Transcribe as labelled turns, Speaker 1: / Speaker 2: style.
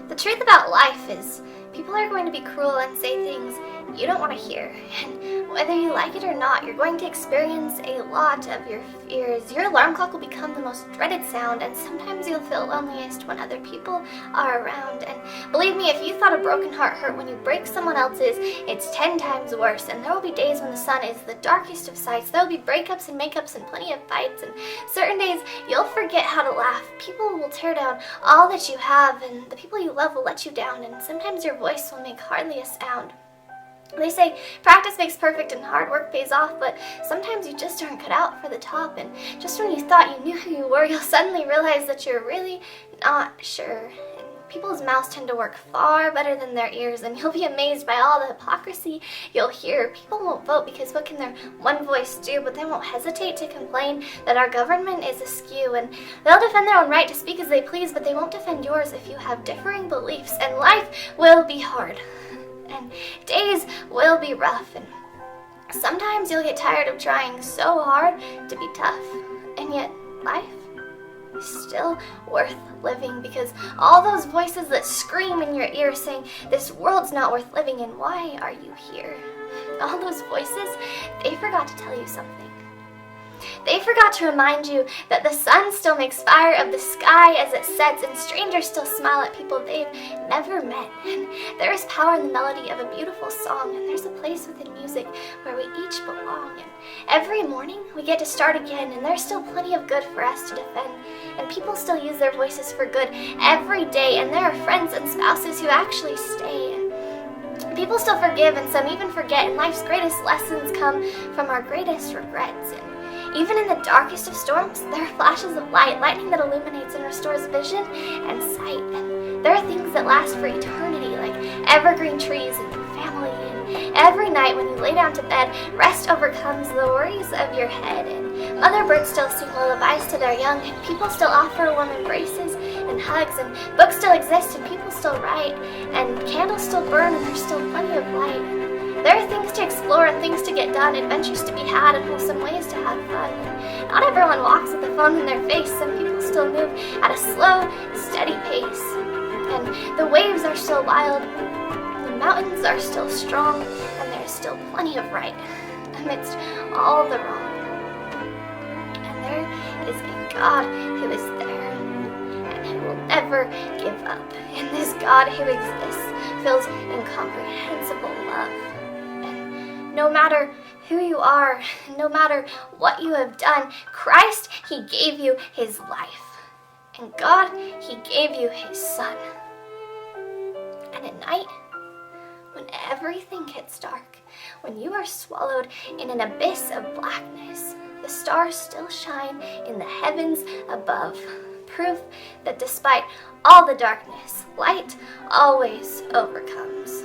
Speaker 1: The truth about life is people are going to be cruel and say things you don't want to hear. And whether you like it or not, you're going to experience a lot of your fears. Your alarm clock will become the most dreaded sound, and sometimes you'll feel loneliest when other people are around. And believe me, if you thought a broken heart hurt when you break someone else's, it's 10 times worse. And there will be days when the sun is the darkest of sights. There will be breakups and makeups and plenty of fights. And certain days you'll forget how to laugh. People will tear down all that you have, and the people you love will let you down. And sometimes your voice will make hardly a sound. They say practice makes perfect and hard work pays off, but sometimes you just aren't cut out for the top, and just when you thought you knew who you were, you'll suddenly realize that you're really not sure. And people's mouths tend to work far better than their ears, and you'll be amazed by all the hypocrisy you'll hear. People won't vote because what can their one voice do, but they won't hesitate to complain that our government is askew, and they'll defend their own right to speak as they please, but they won't defend yours if you have differing beliefs, and life will be hard. And days will be rough, and sometimes you'll get tired of trying so hard to be tough, and yet life is still worth living, because all those voices that scream in your ear saying this world's not worth living and why are you here, all those voices, they forgot to tell you something. They forgot to remind you that the sun still makes fire of the sky as it sets, and strangers still smile at people they've never met. And there is power in the melody of a beautiful song, and there's a place within music where we each belong. And every morning we get to start again, and there's still plenty of good for us to defend. And people still use their voices for good every day, and there are friends and spouses who actually stay. And people still forgive, and some even forget, and life's greatest lessons come from our greatest regrets. And even in the darkest of storms, there are flashes of light, lightning that illuminates and restores vision and sight. And there are things that last for eternity, like evergreen trees and family. And every night when you lay down to bed, rest overcomes the worries of your head. And mother birds still sing lullabies to their young, and people still offer warm embraces and hugs, and books still exist, and people still write, and candles still burn, and there's still plenty of light. There are things to explore and things to get done, adventures to be had, and wholesome ways to have fun. And not everyone walks with a phone in their face. Some people still move at a slow, steady pace. And the waves are still wild, the mountains are still strong, and there is still plenty of right amidst all the wrong. And there is a God who is there, and who will never give up. And this God who exists feels incomprehensible love. No matter who you are, no matter what you have done, Christ, He gave you His life. And God, He gave you His Son. And at night, when everything gets dark, when you are swallowed in an abyss of blackness, the stars still shine in the heavens above. Proof that despite all the darkness, light always overcomes.